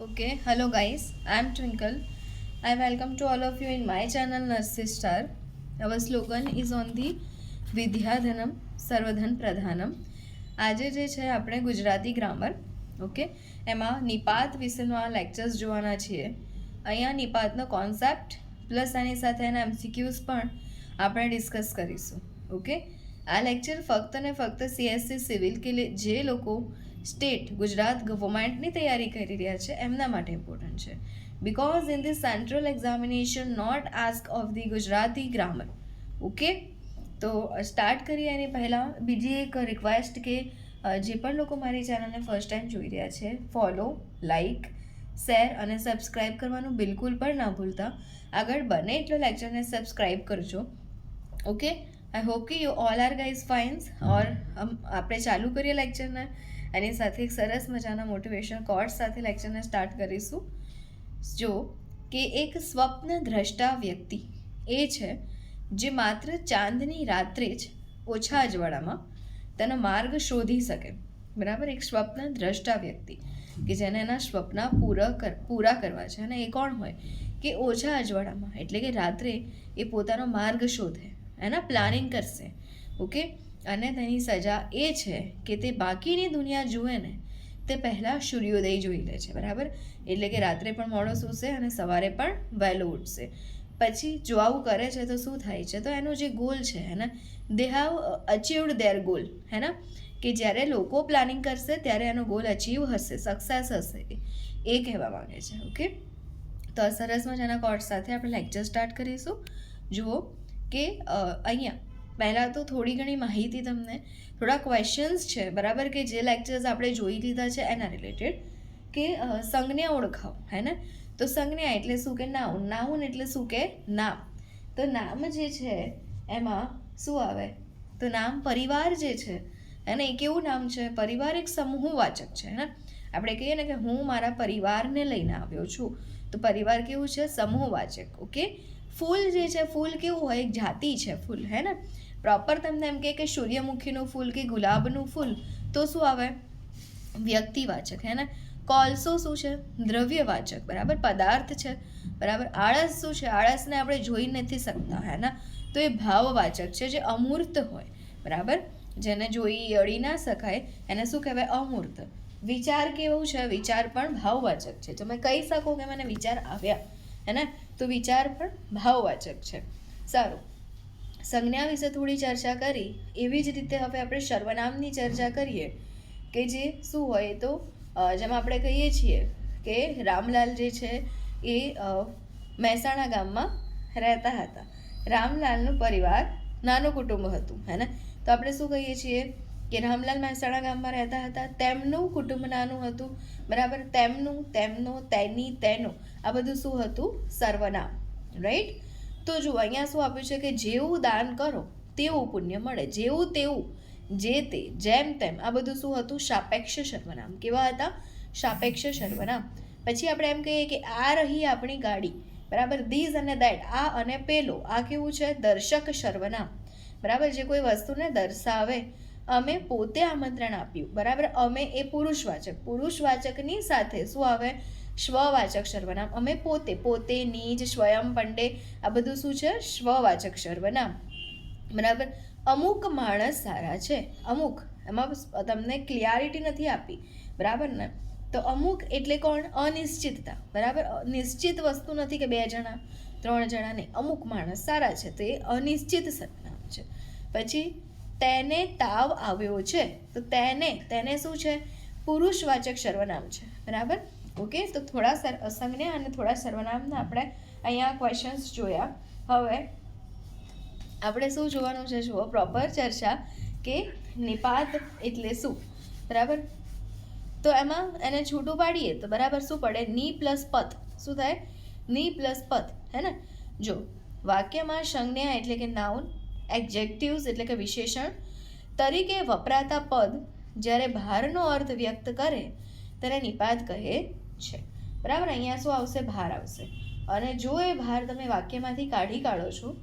Okay, hello guys, I'm Twinkle. I welcome to all of you in my channel Nursery Star. Our slogan is on the વિદ્યાધનમ સર્વધન પ્રધાનમ. આજે જે છે આપણે Gujarati grammar okay એમાં નિપાત વિશેનો આ lectures જોવાના છીએ. અહીંયા નિપાતનો કોન્સેપ્ટ પ્લસ આની સાથે એના એમસીક્યુઝ પણ આપણે ડિસ્કસ કરીશું. ઓકે, આ લેક્ચર ફક્ત ને ફક્ત સીએસસી સિવિલ કે જે લોકો સ્ટેટ ગુજરાત ગવર્મેન્ટની તૈયારી કરી રહ્યા છે એમના માટે ઇમ્પોર્ટન્ટ છે. Because in the central examination not ask of the Gujarati grammar. Okay, તો સ્ટાર્ટ કરીએ એની પહેલાં બીજી એક રિક્વેસ્ટ કે જે પણ લોકો મારી ચેનલને ફર્સ્ટ ટાઈમ જોઈ રહ્યા છે ફોલો, લાઇક, શેર અને સબસ્ક્રાઈબ કરવાનું બિલકુલ પણ ના ભૂલતા. આગળ બને એટલો લેક્ચરને સબસ્ક્રાઈબ કરજો. ઓકે, આઈ હોપ કે you all are guys fines. ઓર આપણે ચાલુ કરીએ લેક્ચરને. એની સાથે એક સરસ મજાના મોટિવેશન કોર્સ સાથે લેક્ચરને સ્ટાર્ટ કરીશું. જો કે એક સ્વપ્ન દ્રષ્ટા વ્યક્તિ એ છે જે માત્ર ચાંદની રાત્રે જ ઓછા અજવાળામાં તેનો માર્ગ શોધી શકે. બરાબર, એક સ્વપ્ન દ્રષ્ટા વ્યક્તિ કે જેને એના સ્વપ્ન પૂરા કરવા છે અને એ કોણ હોય કે ઓછા અજવાળામાં એટલે કે રાત્રે એ પોતાનો માર્ગ શોધે, એના પ્લાનિંગ કરશે. ઓકે, અને તેની સજા એ છે કે તે બાકીની દુનિયા જુએ ને તે પહેલાં સૂર્યોદય જોઈ લે છે. બરાબર, એટલે કે રાત્રે પણ મોડો સૂશે અને સવારે પણ વહેલો ઉઠશે. પછી જો આવું કરે છે તો શું થાય છે, તો એનો જે ગોલ છે હે ને, દે હેવ અચીવડ ધેર ગોલ હે ને, કે જ્યારે લોકો પ્લાનિંગ કરશે ત્યારે એનો ગોલ અચીવ હશે, સક્સેસ હશે, એ કહેવા માગે છે. ઓકે, તો આ સરસ મજાના કોર્સ સાથે આપણે લેક્ચર સ્ટાર્ટ કરીશું. જુઓ કે અહીંયા પહેલાં તો થોડી ઘણી માહિતી તમને, થોડા ક્વેશ્ચન્સ છે બરાબર, કે જે લેક્ચર્સ આપણે જોઈ લીધા છે એના રિલેટેડ, કે સંજ્ઞા ઓળખાવ હે ને. તો સંજ્ઞા એટલે શું કે નાઉન, નાઉન એટલે શું કે નામ. તો નામ જે છે એમાં શું આવે, તો નામ પરિવાર જે છે એને એ કેવું નામ છે, પરિવાર એક સમૂહવાચક છે ને. આપણે કહીએ ને કે હું મારા પરિવારને લઈને આવ્યો છું, તો પરિવાર કેવું છે, સમૂહવાચક. ઓકે, ફૂલ જે છે, ફૂલ કેવું હોય, એક જાતિ છે ફૂલ હે ને. પ્રોપર તમને એમ કે સૂર્યમુખીનું ફૂલ કે ગુલાબનું ફૂલ તો શું આવે, વ્યક્તિવાચક હે ને. કોલસો શું છે, દ્રવ્યવાચક, બરાબર, પદાર્થ છે. બરાબર, આળસ શું છે, આળસને આપણે જોઈ નથી શકતા હે ને, તો એ ભાવવાચક છે, જે અમૂર્ત હોય. બરાબર, જેને જોઈ અડી ના શકાય એને શું કહેવાય, અમૂર્ત. વિચાર કેવું છે, વિચાર પણ ભાવવાચક છે. તમે કહી શકો કે મને વિચાર આવ્યા હે ને, તો વિચાર પણ ભાવવાચક છે. સારું, સંજ્ઞા વિશે થોડી ચર્ચા કરી, એવી જ રીતે હવે આપણે સર્વનામની ચર્ચા કરીએ કે જે શું હોય, તો જેમ આપણે કહીએ છીએ કે રામલાલ જે છે એ મહેસાણા ગામમાં રહેતા હતા. રામલાલનું પરિવાર નાનું કુટુંબ હતું હે ને. તો આપણે શું કહીએ છીએ કે રામલાલ મહેસાણા ગામમાં રહેતા હતા, તેમનું કુટુંબ નાનું હતું. બરાબર, તેમનું, તેમનો, તેની, તેનો, આ બધું શું હતું, સર્વનામ. રાઈટ. તો જુઓ અહીંયા શું આપ્યું છે કે જેવું દાન કરો તેવું પુણ્ય મળે, જેવું તેવું, જે તે, જેમ તેમ, આ બધું શું હતું, સાપેક્ષ સર્વનામ. કેવા હતા, સાપેક્ષ સર્વનામ. પછી આપણે એમ કહીએ કે આ રહી આપણી ગાડી. બરાબર, ધીઝ અને દેટ, આ અને પેલો, આ કેવું છે, દર્શક સર્વનામ. બરાબર, જે કોઈ વસ્તુને દર્શાવે. અમે પોતે આમંત્રણ આપ્યું. બરાબર, અમે એ પુરુષવાચક, પુરુષવાચકની સાથે શું આવે, સ્વવાચક સર્વનામ. અમે પોતે, પોતે, નીજ, સ્વયં, પંડે, આ બધું શું છે, સ્વવાચક સર્વનામ. બરાબર, અમુક માણસ સારા છે, અમુક, એમાં તમને ક્લિયરિટી નથી આપી. બરાબર ને, તો અમુક એટલે કોણ, અનિશ્ચિતતા. બરાબર, નિશ્ચિત વસ્તુ નથી કે 2 જણા 3 જણા નહીં, અમુક માણસ સારા છે, તો એ અનિશ્ચિત સર્વનામ છે. પછી તેને તાવ આવ્યો છે, તો તેને, તેને શું છે, પુરુષવાચક સર્વનામ છે. બરાબર, ઓકે. તો થોડા સંજ્ઞા અને થોડા સર્વનામના આપણે અહીંયા ક્વેશ્ચન્સ જોયા. હવે આપણે શું જોવાનું છે, જુઓ પ્રોપર ચર્ચા કે નિપાત એટલે શું. બરાબર, તો એમાં એને છૂટું પાડીએ તો બરાબર શું પડે, ની પ્લસ પદ. શું થાય, ની પ્લસ પદ હે ને. જો વાક્યમાં સંજ્ઞા એટલે કે નાઉન, એડજેક્ટિવ્સ એટલે કે વિશેષણ તરીકે વપરાતા પદ જ્યારે ભારનો અર્થ વ્યક્ત કરે ત્યારે નિપાત કહે છે. બરાબર, અહીંયા શું આવશે, ભાર આવશે. અને જો એ ભાર તમે વાક્યમાંથી કાઢી કાઢો છો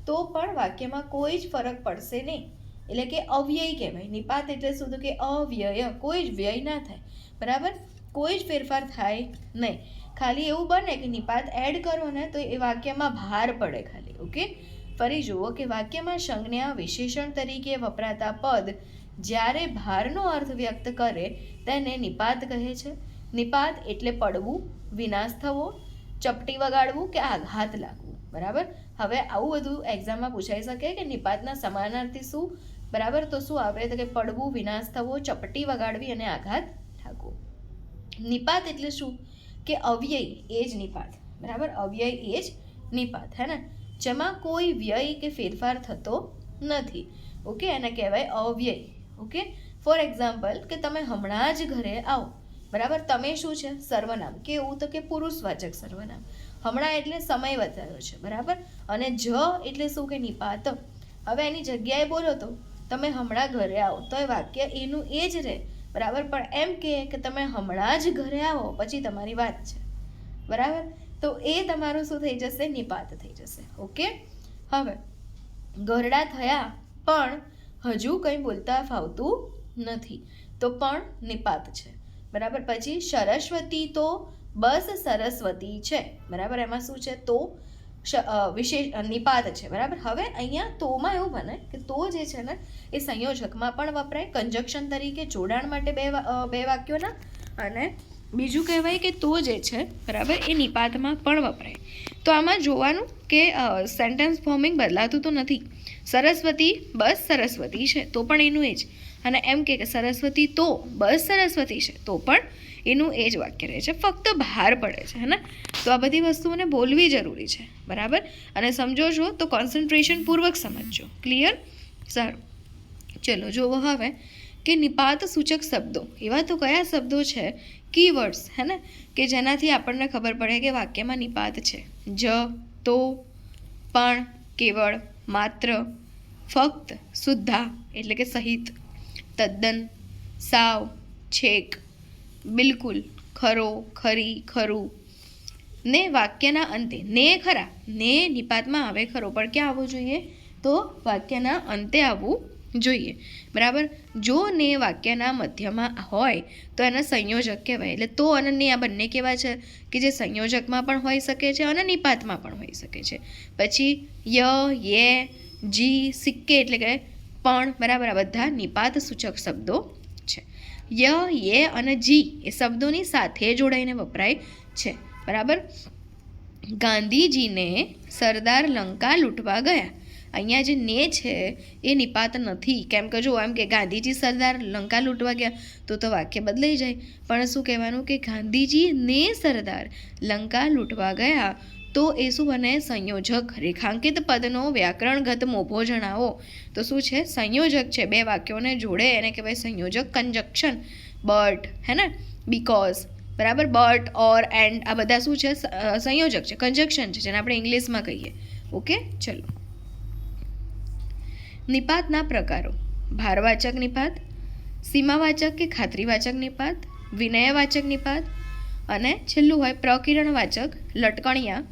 તો પણ વાક્યમાં કોઈ જ ફરક પડશે નહીં, એટલે કે અવ્યય કહેવાય. નિપાત એટલે શું, તો કે અવ્યય, કોઈ જ વ્યય ના થાય. બરાબર, કોઈ જ ફેરફાર થાય નહીં. ખાલી એવું બને કે નિપાત એડ કરો ને તો એ વાક્યમાં ભાર પડે ખાલી. ઓકે, ફરી જુઓ કે વાક્યમાં સંજ્ઞા વિશેષણ તરીકે વપરાતા પદ જ્યારે ભારનો અર્થ વ્યક્ત કરે તેને નિપાત કહે છે. નિપાત એટલે પડવું, વિનાશ થવો, ચપટી વગાડવું કે આઘાત લાગવું. બરાબર. હવે આવું બધું એક્ઝામમાં પૂછાઈ શકે કે નિપાતના સમાનાર્થી શું. બરાબર, તો શું આવે તો કે પડવું, વિનાશ થવો, ચપટી વગાડવી અને આઘાત લાગવો. નિપાત એટલે શું કે અવ્યય એ જ નિપાત. બરાબર, અવ્યય એ જ નિપાત, હે ને, જેમાં કોઈ વ્યય કે ફેરફાર થતો નથી. ઓકે, એને કહેવાય અવ્યય. ઓકે, ફોર એક્ઝામ્પલ કે તમે હમણાં જ ઘરે આવો. બરાબર, તમે શું છે સર્વનામ, કેવું તો કે પુરુષવાચક સર્વનામ. હમણાં એટલે સમય બતાવ્યો છે. બરાબર, અને જ એટલે શું કે નિપાત. હવે એની જગ્યાએ બોલો તો તમે હમણાં ઘરે આવો તો એ વાક્ય એનું એ જ રહે. બરાબર, પણ એમ કે તમે હમણાં જ ઘરે આવો પછી તમારી વાત છે. બરાબર, તો એ તમારું શું થઈ જશે, નિપાત થઈ જશે. ઓકે, હવે ઘરડા થયા પણ હજુ કંઈ બોલતા ફાવતું નથી તો પણ નિપાત છે. બરાબર, પછી સરસ્વતી તો બસ સરસ્વતી છે. બરાબર, એમાં શું છે તો વિશેષ નિપાત છે. બરાબર, હવે અહીંયા તોમાં એવું બને કે તો જે છે ને એ સંયોજકમાં પણ વપરાય, કંજક્શન તરીકે જોડાણ માટે બે વાક્યોના, અને બીજું કહેવાય કે તો જે છે બરાબર એ નિપાતમાં પણ વપરાય. તો આમાં જોવાનું કે સેન્ટેન્સ ફોર્મિંગ બદલાતું તો નથી. સરસ્વતી બસ સરસ્વતી છે તો પણ એનું એ જ, અને એમ કે સરસ્વતી તો બસ સરસ્વતી છે તો પણ એનું એ જ વાક્ય રહે છે, ફક્ત બહાર પડે છે, હે ને. તો આ બધી વસ્તુઓને બોલવી જરૂરી છે. બરાબર, અને સમજો છો તો કોન્સન્ટ્રેશન પૂર્વક સમજજો. ક્લિયર? સારું, ચલો જુઓ હવે કે નિપાત સૂચક શબ્દો એવા તો કયા શબ્દો છે, કીવર્ડ્સ, હે ને, કે જેનાથી આપણને ખબર પડે કે વાક્યમાં નિપાત છે. જ, તો, પણ, કેવળ, માત્ર, ફક્ત, શુદ્ધા એટલે કે સહિત, તદ્દન, સાવ, છેક, બિલકુલ, ખરો, ખરી, ખરું. ને વાક્યના અંતે ને ખરા, ને નિપાતમાં આવે ખરો, પણ ક્યાં આવવું જોઈએ તો વાક્યના અંતે આવવું જોઈએ. બરાબર, જો ને વાક્યના મધ્યમાં હોય તો એના સંયોજક કહેવાય. એટલે તો અને ને આ બંને કેવા છે કે જે સંયોજકમાં પણ હોઈ શકે છે અને નિપાતમાં પણ હોઈ શકે છે. પછી ય, યે, જી, સિક્કે એટલે કે પણ. બરાબર, આ બધા નિપાત સૂચક શબ્દો છે. ય, યે અને જી એ શબ્દોની સાથે જોડાઈને વપરાય છે. બરાબર, ગાંધીજીને સરદાર લંકા લૂંટવા ગયા. અહીંયા જે ને છે એ નિપાત નથી, કેમ કે જો એમ કે ગાંધીજી સરદાર લંકા લૂંટવા ગયા તો વાક્ય બદલાઈ જાય. પણ શું કહેવાનું કે ગાંધીજી ને સરદાર લંકા લૂંટવા ગયા, તો એ શું બને, સંયોજક. રેખાંકિત પદનો વ્યાકરણગત મોભો જણાવો તો શું છે, સંયોજક છે. બે વાક્યોને જોડે એને કહેવાય સંયોજક, કંજક્શન. બટ, હે ને, બીકોઝ. બરાબર, બટ, ઓર, એન્ડ આ બધા શું છે, સંયોજક છે, કંજક્શન છે, જેને આપણે ઇંગ્લિશમાં કહીએ. ઓકે, ચલો. નિપાતના પ્રકારો: ભારવાચક નિપાત, સીમાવાચક કે ખાતરીવાચક નિપાત, વિનયવાચક નિપાત, અને છેલ્લું હોય પ્રકિરણવાચક, લટકણિયા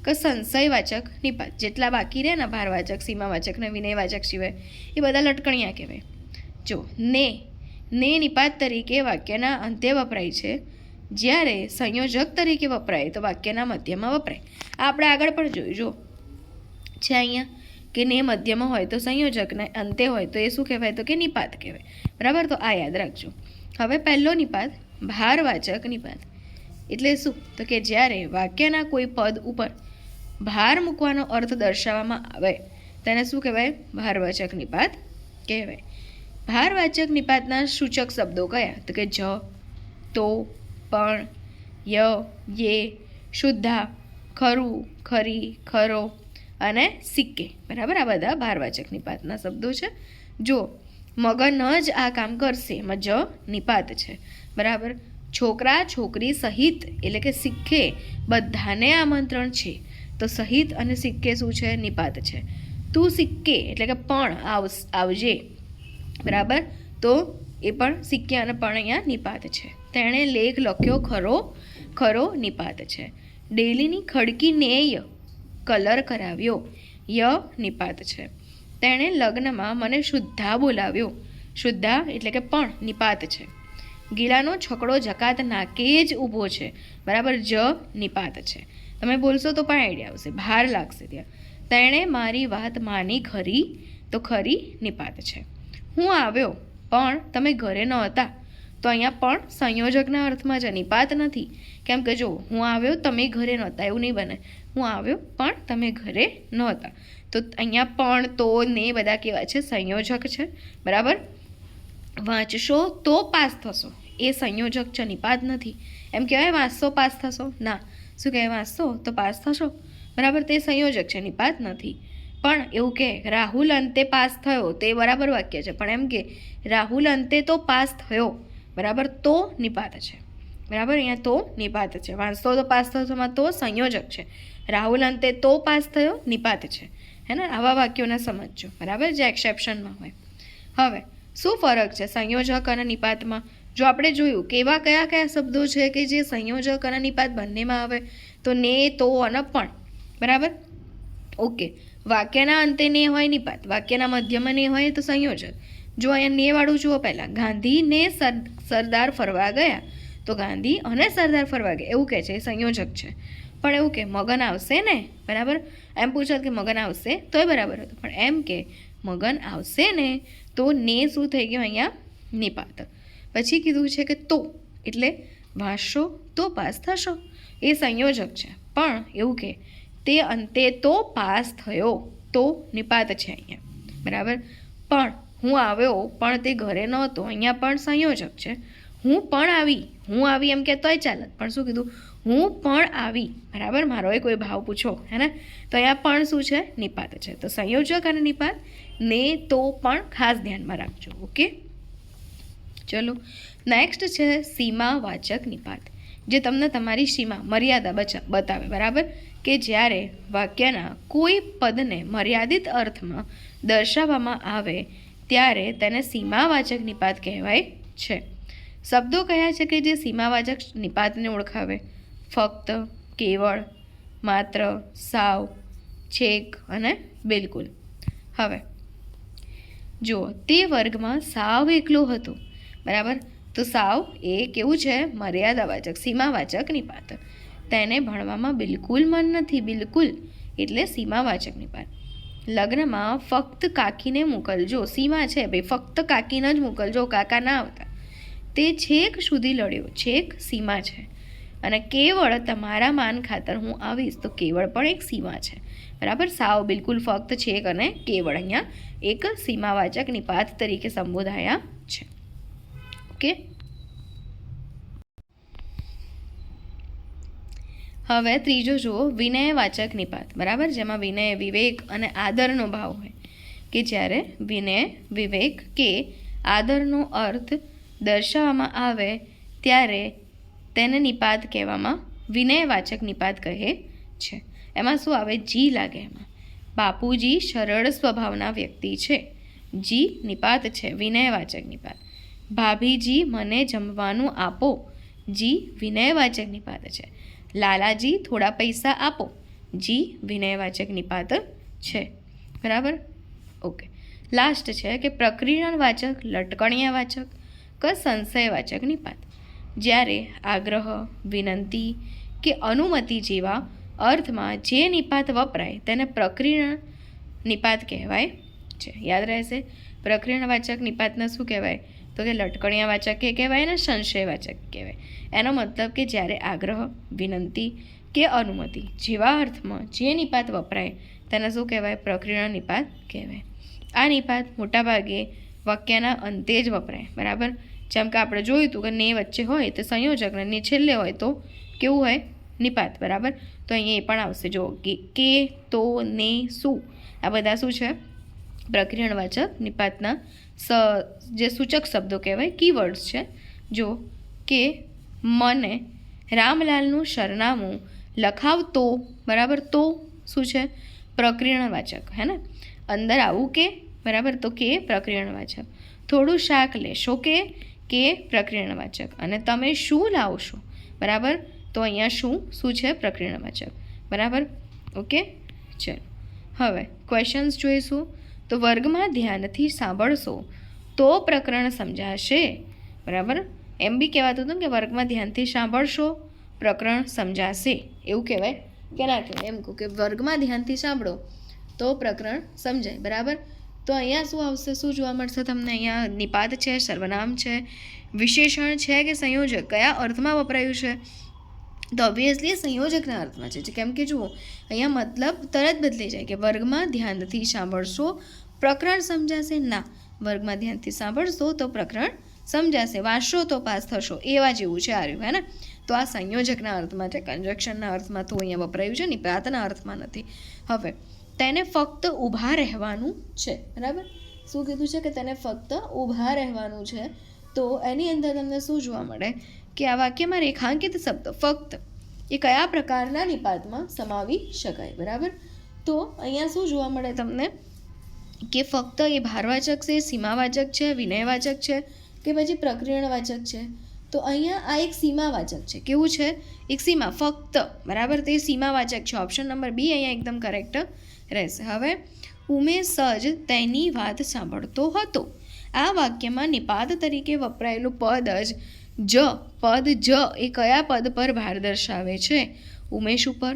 કે સંશયવાચક નિપાત. જેટલા બાકી રહે ને ભારવાચક, સીમાવાચક ને વિનયવાચક સિવાય એ બધા લટકણિયા કહેવાય. જો ને નિપાત તરીકે વાક્યના અંતે વપરાય છે, જ્યારે સંયોજક તરીકે વપરાય તો વાક્યના મધ્યમાં વપરાય. આ આપણે આગળ પણ જોયું. જો છે અહીંયા કે ને મધ્યમાં હોય તો સંયોજક, ને અંતે હોય તો એ શું કહેવાય તો કે નિપાત કહેવાય. બરાબર, તો આ યાદ રાખજો. હવે પહેલો નિપાત ભારવાચક નિપાત એટલે શું તો કે જ્યારે વાક્યના કોઈ પદ ઉપર ભાર મૂકવાનો અર્થ દર્શાવવામાં આવે તેને શું કહેવાય, ભારવાચક નિપાત કહેવાય. ભારવાચક નિપાતના સૂચક શબ્દો કયા તો કે જ, તો, પણ, ય, યે, શુદ્ધા, ખરું, ખરી, ખરો અને સિક્કે. બરાબર, આ બધા ભારવાચક નિપાતના શબ્દો છે. જો મગન જ આ કામ કરશે એમાં જ નિપાત છે. બરાબર, છોકરા છોકરી સહિત એટલે કે સિક્કે બધાને આમંત્રણ છે તો સહિત અને સિક્કે શું છે, નિપાત છે. તું સિક્કે એટલે કે પણ આવજે. બરાબર, તો એ પણ સિક્કે અને પણ અહીંયા નિપાત છે. તેણે લેખ લખ્યો ખરો, ખરો નિપાત છે. ડેલીની ખડકીને કલર કરાવ્યો, ય નિપાત છે. તેણે લગ્નમાં મને શુદ્ધા બોલાવ્યો, શુદ્ધા એટલે કે પણ નિપાત છે. ગિલાનો છકડો જકાત નાકે જ ઊભો છે, બરાબર. જ નિપાત છે. તમે બોલશો તો પણ આઈડિયા આવશે, ભાર લાગશે ત્યાં. તેણે મારી વાત માની ખરી, તો ખરી નિપાત છે. હું આવ્યો પણ તમે ઘરે નહોતા, તો અહીંયા પણ સંયોજકના અર્થમાં છે, નિપાત નથી. કેમ કે જો હું આવ્યો તમે ઘરે નહોતા એવું નહીં બને. હું આવ્યો પણ તમે ઘરે નહોતા, તો અહીંયા પણ, તો, ને બધા કેવા છે? સંયોજક છે, બરાબર. વાંચશો તો પાસ થશો, એ સંયોજક છે, નિપાત નથી. એમ કહેવાય વાંચશો પાસ થશો? ના. શું કહેવાય? વાંચશો તો પાસ થશો, બરાબર. તે સંયોજક છે, નિપાત નથી. પણ એવું કે રાહુલ અંતે પાસ થયો, તે બરાબર વાક્ય છે. પણ એમ કે રાહુલ અંતે તો પાસ થયો, બરાબર, તો નિપાત છે, બરાબર. અહીંયા તો નિપાત છે. વાંચશો તો પાસ થશોમાં તો સંયોજક છે. રાહુલ અંતે તો પાસ થયો, નિપાત છે. હે ને? આવા વાક્યોને સમજજો, બરાબર, જે એક્સેપ્શનમાં હોય. હવે શું ફરક છે સંયોજક અને નિપાતમાં? જો આપણે જોયું કેવા કયા શબ્દો છે કે જે સંયોજક અને નિપાત બંનેમાં આવે, તો ને, તો અને પણ, બરાબર. ઓકે. વાક્યના અંતે ને હોય નિપાત, વાક્યના મધ્યમાં ને હોય તો સંયોજક. જો અહીંયા ને વાળું જુઓ પહેલાં, ગાંધી ને સરદાર ફરવા ગયા, તો ગાંધી અને સરદાર ફરવા ગયા એવું કહે છે, એ સંયોજક છે. પણ એવું કે મગન આવશે ને, બરાબર. એમ પૂછત કે મગન આવશે તોય બરાબર હતું, પણ એમ કે મગન આવશે ને, તો ને શું થઈ ગયું અહીંયા? નિપાત. પછી કીધું છે કે તો, એટલે વાંચશો તો પાસ થશો, એ સંયોજક છે. પણ એવું કે તે અંતે તો પાસ થયો, તો નિપાત છે અહીંયા, બરાબર. પણ હું આવ્યો પણ તે ઘરે નહોતો, અહીંયા પણ સંયોજક છે. હું આવી એમ કહેતોય ચાલત, પણ શું કીધું? હું પણ આવી, બરાબર. મારો કોઈ ભાવ પૂછો, હે ને? તો અહીંયા પણ શું છે? નિપાત છે. તો સંયોજક અને નિપાત, ને, તો, પણ ખાસ ધ્યાનમાં રાખજો. ઓકે, ચલો. નેક્સ્ટ છે સીમાવાચક નિપાત, જે તમને તમારી સીમા, મર્યાદા બતાવે, બરાબર. કે જ્યારે વાક્યના કોઈ પદને મર્યાદિત અર્થમાં દર્શાવવામાં આવે ત્યારે તેને સીમાવાચક નિપાત કહેવાય છે. શબ્દો કયા છે કે જે સીમાવાચક નિપાતને ઓળખાવે? ફક્ત, કેવળ, માત્ર, સાવ, છેક અને બિલકુલ. હવે જુઓ, તે વર્ગમાં સાવ એકલો હતો, બરાબર. તો સાવ એ કેવું છે? મર્યાદાવાચક, સીમાવાચક નિપાત. તેને ભણવામાં બિલકુલ મન નથી, બિલકુલ એટલે સીમાવાચક નિપાત. લગ્નમાં ફક્ત કાકીને મોકલજો, સીમા છે ભાઈ, ફક્ત કાકીને જ મોકલજો, કાકા ના આવતા. તે છેક સુધી લડ્યો, છેક સીમા છે. અને કેવળ તમારા માન ખાતર હું આવીશ, તો કેવળ પણ એક સીમા છે, બરાબર. સાવ, બિલકુલ, ફક્ત, છેક અને કેવળ અહીંયા એક સીમાવાચક નિપાત તરીકે સંબોધાયા છે. ઓકે. હવે ત્રીજો જુઓ, વિનયવાચક નિપાત, બરાબર. જેમાં વિનય, વિવેક અને આદરનો ભાવ હોય, કે જ્યારે વિનય, વિવેક કે આદરનો અર્થ દર્શાવવામાં આવે ત્યારે તેને નિપાત કહેવામાં વિનયવાચક નિપાત કહે છે. એમાં શું આવે? જી લાગે એમાં. બાપુજી સરળ સ્વભાવના વ્યક્તિ છે, જી નિપાત છે, વિનયવાચક નિપાત. ભાભીજી મને જમવાનું આપો, જી વિનયવાચક નિપાત છે. લાલાજી થોડા પૈસા આપો, જી વિનયવાચક નિપાત છે, બરાબર. ઓકે. લાસ્ટ છે કે પ્રકીર્ણનવાચક, લટકણિયાવાચક કે સંશયવાચક નિપાત. જ્યારે આગ્રહ, વિનંતી કે અનુમતિ જેવા અર્થમાં જે નિપાત વપરાય તેને પ્રકીર્ણ નિપાત કહેવાય છે. યાદ રહેશે, પ્રકીર્ણવાચક નિપાતને શું કહેવાય? તો કે લટકણિયાવાચક કે કહેવાય ને સંશયવાચક કહેવાય. એનો મતલબ કે જ્યારે આગ્રહ, વિનંતી કે અનુમતિ જેવા અર્થમાં જે નિપાત વપરાય તેને શું કહેવાય? પ્રકીર્ણ નિપાત કહેવાય. આ નિપાત મોટાભાગે વાક્યના અંતે જ વપરાય, બરાબર. જેમ કે આપણે જોયું હતું કે ને વચ્ચે હોય તો સંયોજક, ને છેલ્લે હોય તો કેવું હોય? નિપાત, બરાબર. તો અહીંયા એ પણ આવશે. જો કે, તો, ને, શું, આ બધા શું છે? પ્રકીર્ણવાચક નિપાતના જે સૂચક શબ્દો કહેવાય, કીવર્ડ્સ છે. જો કે મને રામલાલનું સરનામું લખાવતો, બરાબર. તો શું છે? પ્રકીર્ણવાચક, હે ને? અંદર આવું કે, બરાબર, તો કે પ્રકીર્ણવાચક. થોડું શાક લેશો કે પ્રકીર્ણવાચક. અને તમે શું લાવશો, બરાબર. તો અહીંયા શું છે? પ્રકીર્ણવાચક, બરાબર. ઓકે, ચલો. હવે ક્વેશ્ચન્સ જોઈશું. તો વર્ગમાં ધ્યાનથી સાંભળશો તો પ્રકરણ સમજાશે, બરાબર. એમ બી કહેવાતું હતું કે વર્ગમાં ધ્યાનથી સાંભળશો પ્રકરણ સમજાશે, એવું કહેવાય કે ના કહેવાય? એમ કહું કે વર્ગમાં ધ્યાનથી સાંભળો તો પ્રકરણ સમજાય, બરાબર? તો અહીંયા શું આવશે, શું જોવા મળશે તમને? અહીંયા નિપાત છે, સર્વનામ છે, વિશેષણ છે કે સંયોજક, કયા અર્થમાં વપરાયું છે? તો ઓબ્વિયસલી સંયોજકના અર્થમાં છે, કેમ કે જુઓ અહીંયા મતલબ તરત બદલાઈ જાય કે વર્ગમાં ધ્યાનથી સાંભળશો પ્રકરણ સમજાશે. ના, વર્ગમાં ધ્યાનથી સાંભળશો તો પ્રકરણ સમજાશે, વાંચશો તો પાસ થશો, એવા જેવું છે આર્યું, હે ને? તો આ સંયોજકના અર્થમાં છે, કન્જક્શનના અર્થમાં તો અહીંયા વપરાયું છે, નિપાતના અર્થમાં નથી. હવે તેને ફક્ત ઊભા રહેવાનું છે, બરાબર? શું કીધું છે કે તેને ફક્ત ઊભા રહેવાનું છે. તો એની અંદર તમને શું જોવા મળે કે આ વાક્યમાં રેખાંકિત શબ્દ ફક્ત એ કયા પ્રકારના નિપાતમાં સમાવી શકાય, બરાબર? તો અહીંયા શું જોવા મળે તમને કે ફક્ત એ ભારવાચક છે, સીમાવાચક છે, વિનયવાચક છે કે પછી પ્રકરણવાચક છે? તો અહીંયા આ એક સીમાવાચક છે. કેવું છે? એક સીમા, ફક્ત, બરાબર? તે સીમાવાચક છે. ઓપ્શન નંબર બી અહીંયા એકદમ કરેક્ટ રહેશે. હવે ઉમેશ જ તેની વાત સાંભળતો હતો. આ વાક્યમાં નિપાત તરીકે વપરાયેલું પદ જ એ કયા પદ પર ભાર દર્શાવે છે? ઉમેશ ઉપર,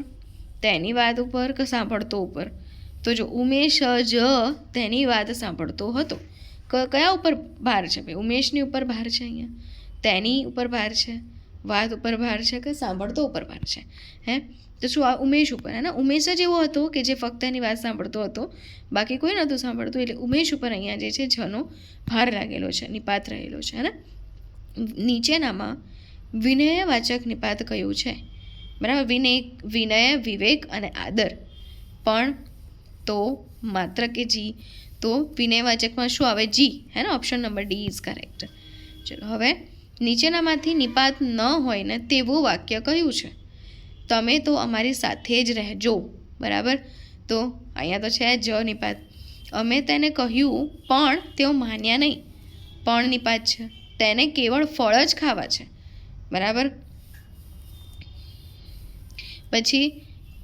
તેની વાત ઉપર કે સાંભળતો ઉપર? તો જો ઉમેશ જ તેની વાત સાંભળતો હતો, કયા ઉપર ભાર છે ભાઈ? ઉમેશની ઉપર ભાર છે, અહીંયા તેની ઉપર ભાર છે, વાત ઉપર ભાર છે કે સાંભળતો ઉપર ભાર છે? હે, તો શું આ ઉમેશ ઉપર, હે ને? ઉમેશ જ એવો હતો કે જે ફક્ત એની વાત સાંભળતો હતો, બાકી કોઈ નહોતું સાંભળતું, એટલે ઉમેશ ઉપર અહીંયા જે છે જનો ભાર લાગેલો છે, નિપાત રહેલો છે, હે ને? નીચેનામાં વિનયવાચક નિપાત કયું છે? બરાબર? વિનય, વિવેક અને આદર. પણ, તો, માત્ર કે જી? તો વિનયવાચકમાં શું આવે? જી, હે ને? Option number D is correct. ચલો, હવે નીચેનામાંથી નિપાત ન હોય ને તેવું વાક્ય કયું છે? તમે તો અમારી સાથે જ રહેજો, બરાબર? તો અહીંયા તો છે જ નિપાત. અમે તેને કહ્યું પણ તેઓ માન્યા નહીં, પણ નિપાત છે. તેને કેવળ ફળ જ ખાવા છે, બરાબર? પછી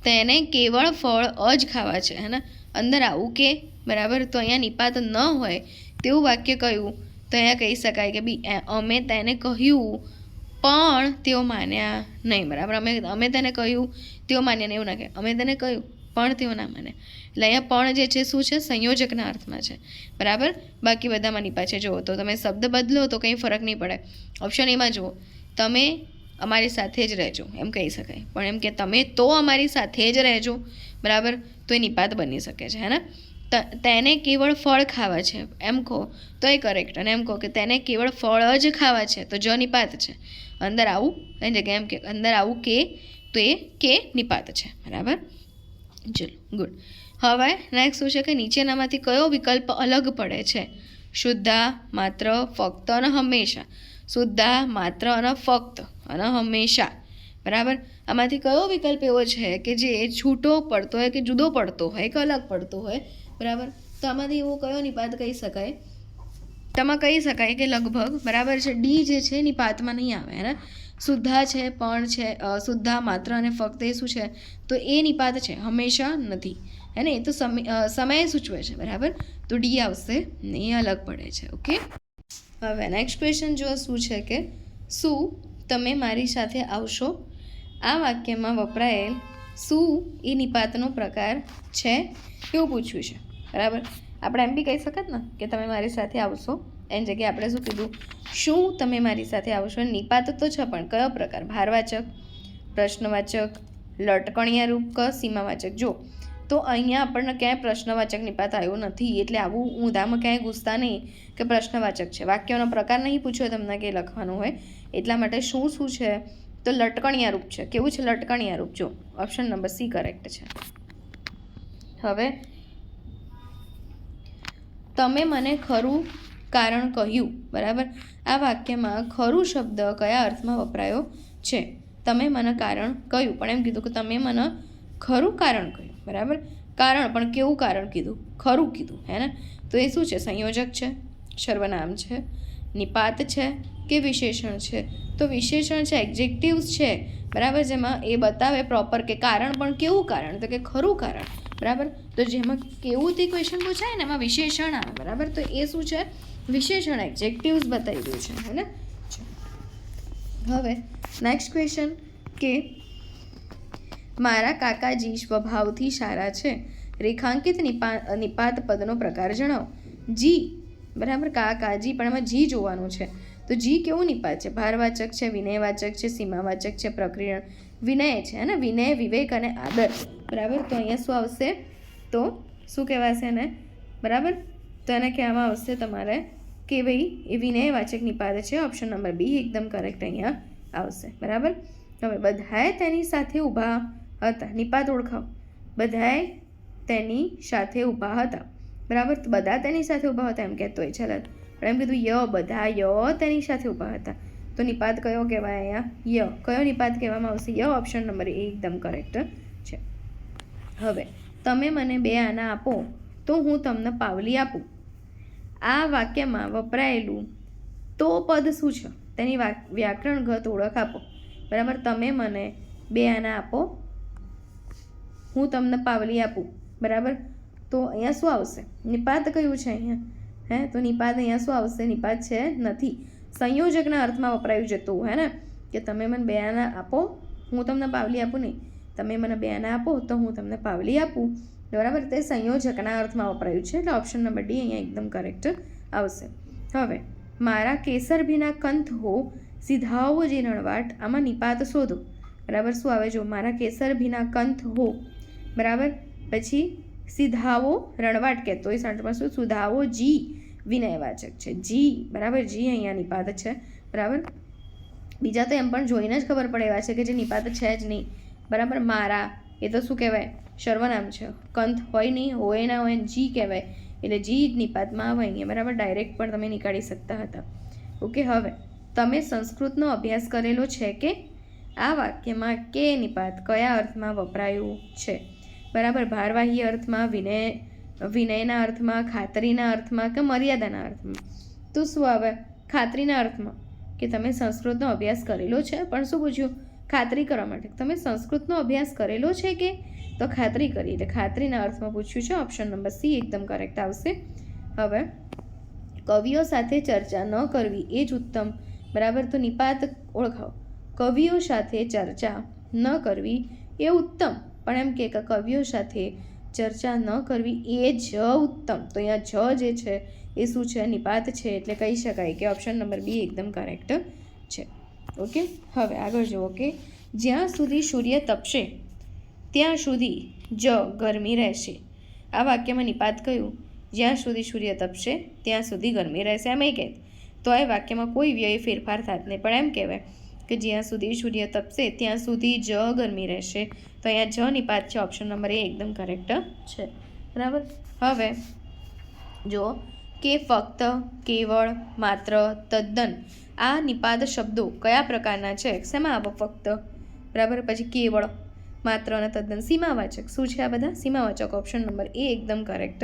તેને કેવળ ફળ જ ખાવા છે, હે ને? અંદર આવું કે, બરાબર? તો અહીંયા નિપાત ન હોય તેવું વાક્ય કયું? તો અહીંયા કહી શકાય કે બી અમે તેને કહ્યું પણ તેઓ માન્યા નહીં, બરાબર? અમે તેને કહ્યું તેઓ માન્યા નહીં, એવું ના કહે. અમે તેને કહ્યું પણ તેઓ ના માને. એટલે અહીંયા પણ જે છે શું છે? સંયોજકના અર્થમાં છે, બરાબર? બાકી બધામાં નિપાત છે. જુઓ તો તમે શબ્દ બદલો તો કંઈ ફરક નહીં પડે. ઓપ્શન એમાં જુઓ, તમે અમારી સાથે જ રહેજો, એમ કહી શકાય. પણ એમ કે તમે તો અમારી સાથે જ રહેજો, બરાબર? તો એ નિપાત બની શકે છે, હે ને? તેને કેવળ ફળ ખાવા છે એમ કહો તો એ કરેક્ટ. અને એમ કહો કે તેને કેવળ ફળ જ ખાવા છે તો જ નિપાત છે. અંદર આવું એની જગ્યાએ એમ કે અંદર આવું કે તો એ કે નિપાત છે, બરાબર? ચલો, ગુડ. હવે નેક્સ્ટ શું છે કે નીચેનામાંથી કયો વિકલ્પ અલગ પડે છે? શુદ્ધા, માત્ર, ફક્ત અને હંમેશા. શુદ્ધા, માત્ર અને ફક્ત અને હંમેશા, બરાબર? આમાંથી કયો વિકલ્પ એવો છે કે જે છૂટો પડતો હોય કે જુદો પડતો હોય કે અલગ પડતો હોય, બરાબર? તો આમાંથી એવો કયો નિપાત કહી શકાય? તેમાં કહી શકાય કે લગભગ, બરાબર છે, ડી જે છે નિપાતમાં નહીં આવે, હે? શુદ્ધા છે, પણ છે, શુદ્ધા, માત્ર અને ફક્ત એ શું છે? તો એ નિપાત છે, હંમેશા નથી, હે ને? એ તો સમય સૂચવે છે, બરાબર? તો ડી આવશે ને, એ અલગ પડે છે. ઓકે, હવે નેક્સ્ટ ક્વેશ્ચન જો શું છે કે શું તમે મારી સાથે આવશો? આ વાક્યમાં વપરાયેલ શું એ નિપાતનો પ્રકાર છે એવું પૂછ્યું છે, બરાબર? આપણે એમ બી કહી શકત ને કે તમે મારી સાથે આવશો, એની જગ્યાએ આપણે શું કીધું? શું તમે મારી સાથે આવશો? નિપાત તો છે પણ કયો પ્રકાર? ભારવાચક, પ્રશ્નવાચક, લટકણિયા રૂપ કે સીમાવાચક? જો તો અહીંયા આપણને ક્યાંય પ્રશ્નવાચક નિપાત આવ્યો નથી, એટલે આવું ઊંધામાં ક્યાંય ઘૂસતા નહીં કે પ્રશ્નવાચક છે. વાક્યનો પ્રકાર નહીં પૂછ્યો તમને કે લખવાનું હોય, એટલા માટે શું છે? તો લટકણિયા રૂપ છે. કેવું છે લટકણિયા રૂપ? જો ઓપ્શન નંબર સી કરેક્ટ છે. હવે તમે મને ખરું કારણ કહ્યું, બરાબર? આ વાક્યમાં ખરું શબ્દ કયા અર્થમાં વપરાયો છે? તમે મને કારણ કહ્યું, પણ એમ કીધું કે તમે મને ખરું કારણ કહ્યું, બરાબર? કારણ પણ કેવું કારણ કીધું? ખરું કીધું, હે ને? તો એ શું છે? સંયોજક છે, સર્વનામ છે, નિપાત છે કે વિશેષણ છે? તો વિશેષણ છે, એડજેક્ટિવ્સ છે, બરાબર? જેમાં એ બતાવે પ્રોપર કે કારણ પણ કેવું કારણ, તો કે ખરું કારણ, બરાબર? તો જેમાં કેવુંથી ક્વેશ્ચન પૂછાય ને એમાં વિશેષણ આવે, બરાબર? તો એ શું છે? વિશેષણ, એડજેક્ટિવ્સ બતાવી દઉં છે, હે ને? હવે નેક્સ્ટ ક્વેશ્ચન કે મારા કાકાજી સ્વભાવથી સારા છે, રેખાંકિત નિપાત પદનો પ્રકાર જણાવો. જી, બરાબર, કાકાજી, પણ એમાં જી જોવાનું છે. તો જી કેવું નિપાત છે? ભારવાચક છે, વિનયવાચક છે, સીમાવાચક છે, પ્રકરણ વિનય છે, ને વિનય, વિવેક અને આદર. બરાબર, તો અહીંયા શું આવશે? તો શું કહેવાશે ને? બરાબર, તો એને કહેવામાં આવશે તમારે કે ભાઈ એ વિનયવાચક નિપાત છે. ઓપ્શન નંબર બી એકદમ કરેક્ટ અહીંયા આવશે. બરાબર, હવે બધાએ તેની સાથે ઊભા હતા. નિપાત ઓળખાવો. બધાએ તેની સાથે ઊભા હતા. બરાબર, તો બધા તેની સાથે ઊભા હતા એમ કહેતો હોય. ચાલો, પણ એમ કીધું ય, બધા ય તેની સાથે ઊભા હતા. તો નિપાત કયો કહેવાય અહીંયા? ય. કયો નિપાત કહેવામાં આવશે? ય. ઓપ્શન નંબર એ એકદમ કરેક્ટ છે. હવે તમે મને 2 આના આપો તો હું તમને પાવલી આપું. આ વાક્યમાં વપરાયેલું તો પદ શું છે? તેની વ્યાકરણગત ઓળખ આપો. બરાબર, તમે મને 2 આના આપો, હું તમને પાવલી આપું. બરાબર, તો અહીંયા શું આવશે? નિપાત કયું છે અહીંયા? તો નિપાત અહીંયા શું આવશે? નિપાત છે નથી. સંયોજકના અર્થમાં વપરાયું જતું હે ને, કે તમે મને 2 આના આપો, હું તમને પાવલી આપું. નહીં, તમે મને 2 આના આપો તો હું તમને પાવલી આપું. બરાબર, તે સંયોજકના અર્થમાં વપરાયું છે. એટલે ઓપ્શન નંબર ડી અહીંયા એકદમ કરેક્ટ આવશે. હવે મારા કેસરભીના કંથ હો, સીધાઓ જે રણવાટ, આમાં નિપાત શોધો. બરાબર, શું આવે? જો મારા કેસરભીના કંથ હો, બરાબર, પછી સીધાઓ રણવાટ કહેતો હોય. સંટમાં શું? સુધાવો જી વિનયવાચક છે. જી, બરાબર, જી અહીંયા નિપાત છે. બરાબર, બીજા તો એમ પણ જોઈને જ ખબર પડે એવા છે કે જે નિપાત છે જ નહીં. બરાબર, મારા એ તો શું કહેવાય? સર્વનામ છે. કંથ હોય નહીં, હોય ના હોય, જી કહેવાય. એટલે જી નિપાતમાં આવે અહીંયા. બરાબર, ડાયરેક્ટ પણ તમે નીકાળી શકતા હતા. ઓકે, હવે તમે સંસ્કૃતનો અભ્યાસ કરેલો છે કે? આ વાક્યમાં કે નિપાત કયા અર્થમાં વપરાયું છે? બરાબર, ભારવાહી અર્થમાં, વિનયના અર્થમાં, ખાતરીના અર્થમાં કે મર્યાદાના અર્થમાં? તો શું આવે? ખાતરીના અર્થમાં, કે તમે સંસ્કૃતનો અભ્યાસ કરેલો છે. પણ શું પૂછ્યું? ખાતરી કરવા માટે. તમે સંસ્કૃતનો અભ્યાસ કરેલો છે કે? તો ખાતરી કરી, એટલે ખાતરીના અર્થમાં પૂછ્યું છે. ઓપ્શન નંબર સી એકદમ કરેક્ટ આવશે. હવે કવિઓ સાથે ચર્ચા ન કરવી એ જ ઉત્તમ. બરાબર, તો નિપાત ઓળખાવો. કવિઓ સાથે ચર્ચા ન કરવી એ ઉત્તમ, પણ એમ કે કવિઓ સાથે ચર્ચા ન કરવી એ જ ઉત્તમ. તો અહીંયા જ જે છે એ શું છે? નિપાત છે. એટલે કહી શકાય કે ઓપ્શન નંબર બી એકદમ કરેક્ટ છે. ઓકે, હવે આગળ જુઓ કે જ્યાં સુધી સૂર્ય તપશે ત્યાં સુધી ગરમી રહેશે. આ વાક્યમાં નિપાત કયું? જ્યાં સુધી સૂર્ય તપશે ત્યાં સુધી ગરમી રહેશે. એમ કહે તો એ વાક્યમાં કોઈ વ્યય ફેરફાર થાત નહીં, પણ એમ કહેવાય કે જ્યાં સુધી સૂર્ય તપશે ત્યાં સુધી ગરમી રહેશે. તો અહીંયા નિપાત છે. ઓપ્શન નંબર એ એકદમ કરેક્ટ છે. બરાબર, હવે જો કે ફક્ત, કેવળ, માત્ર, તદ્દન, આ નિપાત શબ્દો કયા પ્રકારના છે? શેમાં આવો? ફક્ત, બરાબર, પછી કેવળ, માત્ર અને તદ્દન. સીમાવાચક. શું છે આ બધા? સીમાવાચક. ઓપ્શન નંબર એ એકદમ કરેક્ટ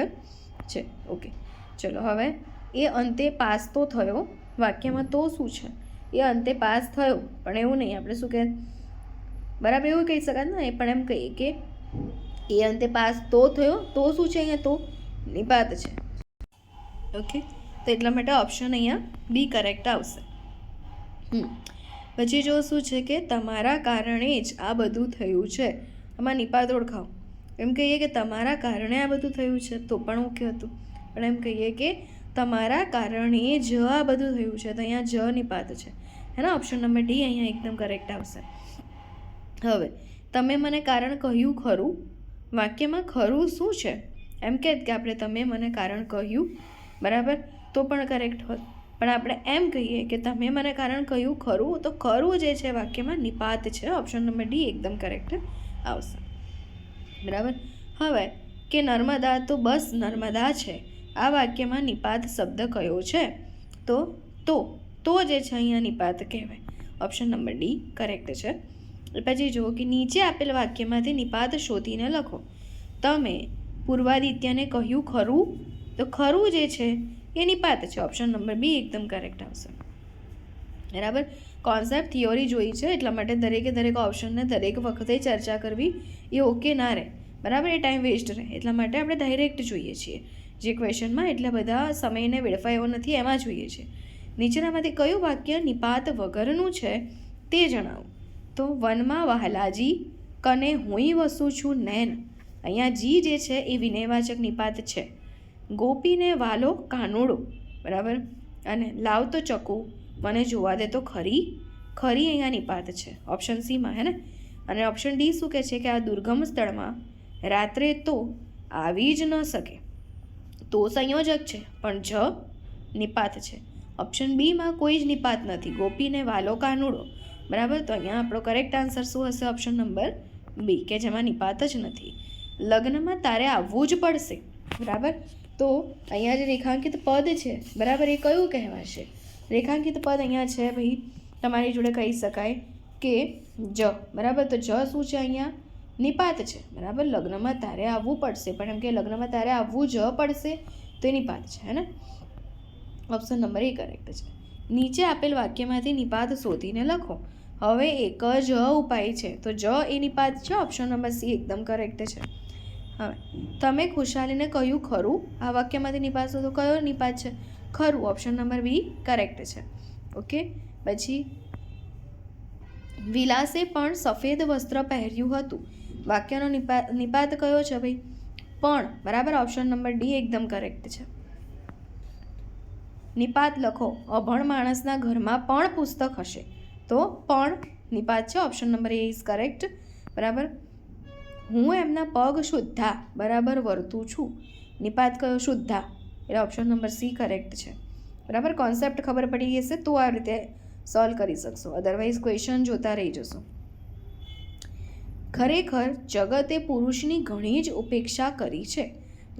છે. ઓકે, ચલો હવે એ અંતે પાસ તો થયો. વાક્યમાં તો શું છે? એ અંતે પાસ થયો, પણ એવું નહીં. આપણે શું કહે? બરાબર, એવું કહી શકાય ને, એ પણ એમ કહીએ કે એ અંતે પાસ તો થયો. તો શું છે અહીંયા? તો નિપાત છે. ઓકે, તો એટલા માટે ઓપ્શન અહીંયા બી કરેક્ટ આવશે. પછી જો શું છે કે તમારા કારણે જ આ બધું થયું છે. આમાં નિપાત ઓળખાવો. એમ કહીએ કે તમારા કારણે આ બધું થયું છે તો પણ ઓકે હતું, પણ એમ કહીએ કે તમારા કારણે જ આ બધું થયું છે તો અહીંયા નિપાત છે. હે ને? ઓપ્શન નંબર ડી અહીંયા એકદમ કરેક્ટ આવશે. હવે તમે મને કારણ કહ્યું ખરું. વાક્યમાં ખરું શું છે? એમ કે આપણે તમે મને કારણ કહ્યું, બરાબર, તો પણ કરેક્ટ હોત. પણ આપણે એમ કહીએ કે તમે મને કારણ કહ્યું ખરું, તો ખરું જે છે વાક્યમાં નિપાત છે. ઓપ્શન નંબર ડી એકદમ કરેક્ટ આવશે. બરાબર, હવે કે નર્મદા તો બસ નર્મદા છે. આ વાક્યમાં નિપાત શબ્દ કયો છે? તો જે છે અહીંયા નિપાત કહેવાય. ઓપ્શન નંબર ડી કરેક્ટ છે. પછી જુઓ કે નીચે આપેલ વાક્યમાંથી નિપાત શોધીને લખો. તમે પૂર્વાદિત્યને કહ્યું ખરું, તો ખરું જે છે એ નિપાત છે. ઓપ્શન નંબર બી એકદમ કરેક્ટ આવશે. બરાબર, કોન્સેપ્ટ થિયોરી જોઈ છે એટલા માટે દરેક ઓપ્શનને દરેક વખતે ચર્ચા કરવી એ ઓકે ના રહે. બરાબર, એ ટાઈમ વેસ્ટ રહે. એટલા માટે આપણે ડાયરેક્ટ જોઈએ છીએ જે ક્વેશ્ચનમાં એટલા બધા સમયને વેડફાયો નથી એમાં જોઈએ છે. નીચેનામાંથી કયું વાક્ય નિપાત વગરનું છે તે જણાવો. તો વનમાં વહાલાજી કને હુંય વસું છું નૈન. અહીંયા જી જે છે એ વિનયવાચક નિપાત છે. ગોપીને વાલો કાનુડો, બરાબર. અને લાવ તો ચકુ મને જોવા દે તો ખરી. ખરી અહીંયા નિપાત છે ઓપ્શન સીમાં, હે ને. અને ઓપ્શન ડી શું કહે છે કે આ દુર્ગમ સ્થળમાં રાત્રે તો આવી જ ન શકે. તો સંયોજક છે પણ જ નિપાત છે. ઓપ્શન બીમાં કોઈ જ નિપાત નથી, ગોપીને વાલો કાનુડો, બરાબર. તો અહીંયા આપણો કરેક્ટ આન્સર શું હશે? ઓપ્શન નંબર બી, કે જેમાં નિપાત જ નથી. લગ્નમાં તારે આવવું જ પડશે, બરાબર. તો અહીંયા જે રેખાંકિત પદ છે, બરાબર, એ કયું કહેવાશે? રેખાંકિત પદ અહીંયા છે ભાઈ તમારી જોડે કહી શકાય કે જ, બરાબર. તો જ શું છે? અહીંયા નિપાત છે, બરાબર. લગ્નમાં તારે આવવું પડશે, પણ એમ કે લગ્નમાં તારે આવવું જ પડશે તો એ નિપાત છે, હે ને. ઓપ્શન નંબર એ કરેક્ટ છે. નીચે આપેલ વાક્યમાંથી નિપાત શોધીને લખો. હવે એક જ ઉપાય છે, તો જ એ નિપાત છે. ઓપ્શન નંબર સી એકદમ કરેક્ટ છે. હવે તમે ખુશાલીને કહ્યું ખરું, આ વાક્યમાંથી નિપાત શોધો. કયો નિપાત છે? ખરું. ઓપ્શન નંબર બી કરેક્ટ છે. ઓકે. પછી વિલાસે પણ સફેદ વસ્ત્ર પહેર્યું હતું. વાક્યનો નિપાત કયો છે ભાઈ? પણ, બરાબર. ઓપ્શન નંબર ડી એકદમ કરેક્ટ છે. નિપાત લખો. અભણ માણસના ઘરમાં પણ પુસ્તક હશે. તો પણ નિપાત છે. Option number A is correct, બરાબર. હું એમના પગ શુદ્ધા, બરાબર, વર્તું છું. નિપાત કયો? શુદ્ધા. એટલે ઓપ્શન નંબર સી કરેક્ટ છે, બરાબર. કોન્સેપ્ટ ખબર પડી જશે તો આ રીતે સોલ્વ કરી શકશો, અધરવાઇઝ ક્વેશ્ચન જોતા રહી જશો. ખરેખર જગતે પુરુષની ઘણી જ ઉપેક્ષા કરી છે.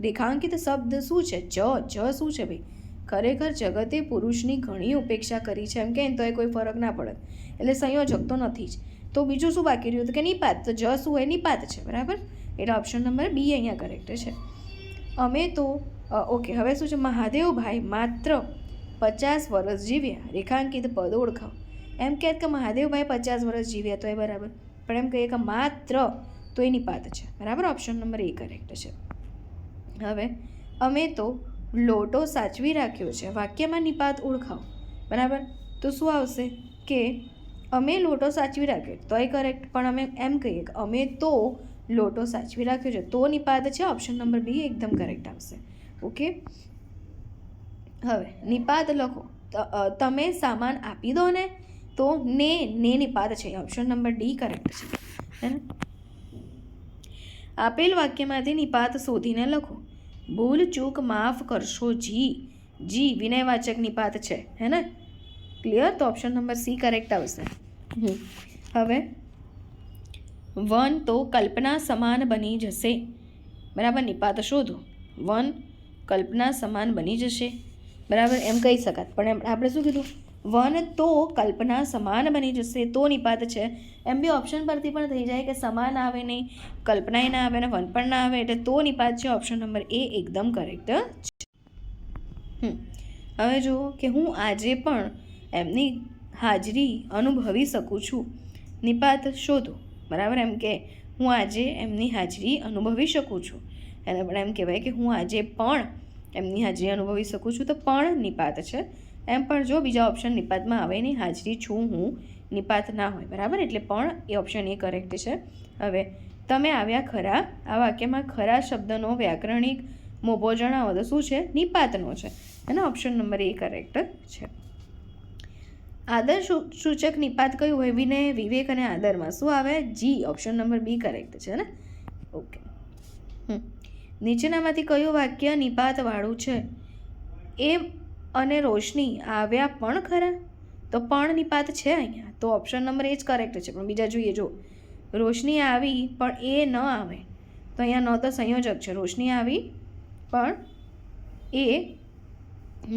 રેખાંકિત શબ્દ શું છે? જ શું છે ભાઈ? ખરેખર જગતે પુરુષની ઘણી ઉપેક્ષા કરી છે, એમ કે તો એ કોઈ ફરક ના પડે, એટલે સંયોજક તો નથી જ. તો બીજું શું બાકી રહ્યું? તો કે નિપાત. તો જ શું હોય? નિપાત છે, બરાબર. એટલે ઓપ્શન નંબર બી અહીંયા કરેક્ટ છે. અમે તો ઓકે. હવે શું છે? મહાદેવભાઈ માત્ર 50 વર્ષ જીવ્યા. રેખાંકિત પદ ઓળખાવ. એમ કહે કે મહાદેવભાઈ 50 વર્ષ જીવ્યા તો એ બરાબર, પણ એમ કહીએ કે માત્ર, તો એ નિપાત છે, બરાબર. ઓપ્શન નંબર એ કરેક્ટ છે. હવે અમે તો લોટો સાચવી રાખ્યો છે. વાક્યમાં નિપાત ઓળખાવ, બરાબર. તો શું આવશે કે અમે લોટો સાચવી રાખ્યો, તો એ કરેક્ટ. પણ અમે એમ કહીએ કે અમે તો લોટો સાચવી રાખ્યો છે, તો નિપાત છે. ઓપ્શન નંબર બી એકદમ કરેક્ટ આવશે. ઓકે. હવે નિપાત લખો. તમે સામાન આપી દો ને, તો ને નિપાત છે. ઓપ્શન નંબર ડી કરેક્ટ છે, હે ને. આપેલ વાક્યમાંથી નિપાત શોધીને લખો. ભૂલ ચૂક માફ કરશો જી. જી વિનયવાચક નિપાત છે, હે ને. ક્લિયર? તો ઓપ્શન નંબર સી કરેક્ટ આવશે. હવે વન તો કલ્પના સમાન બની જશે, બરાબર. નિપાત શોધો. વન કલ્પના સમાન બની જશે, બરાબર, એમ કહી શકાત. પણ આપણે શું કીધું? વન તો કલ્પના સમાન બની જશે, તો નિપાત છે. એમ બી ઓપ્શન પરથી પણ થઈ જાય કે સમાન આવે નહીં, કલ્પનાય ના આવે અને વન પણ ના આવે, એટલે તો નિપાત છે. ઓપ્શન નંબર એ એકદમ કરેક્ટ છે. હવે જુઓ કે હું આજે પણ એમની હાજરી અનુભવી શકું છું. નિપાત શોધો, બરાબર. એમ કે હું આજે એમની હાજરી અનુભવી શકું છું, એને પણ એમ કહેવાય કે હું આજે પણ એમની હાજરી અનુભવી શકું છું, તો પણ નિપાત છે. એમ પણ જો બીજા ઓપ્શન નિપાતમાં આવે નહીં, હાજરી છું હું, નિપાત ના હોય, બરાબર. એટલે પણ એ ઓપ્શન એ કરેક્ટ છે. હવે તમે આવ્યા ખરા. આ વાક્યમાં ખરા શબ્દનો વ્યાકરણિક મોભો જણાવો તો શું છે? નિપાતનો છે, અને ઓપ્શન નંબર એ કરેક્ટ છે. આદર સૂચક નિપાત કયું હોય? વિનય, વિવેક અને આદરમાં શું આવે? જી. ઓપ્શન નંબર બી કરેક્ટ છે, ને. ઓકે. નીચેનામાંથી કયું વાક્ય નિપાતવાળું છે? એ અને રોશની આવ્યા પણ ખરા. તો પણ નિપાત છે અહીંયા, તો ઓપ્શન નંબર એ જ કરેક્ટ છે. પણ બીજા જોઈએ. જો રોશની આવી પણ એ ન આવે, તો અહીંયા ન તો સંયોજક છે. રોશની આવી પણ એ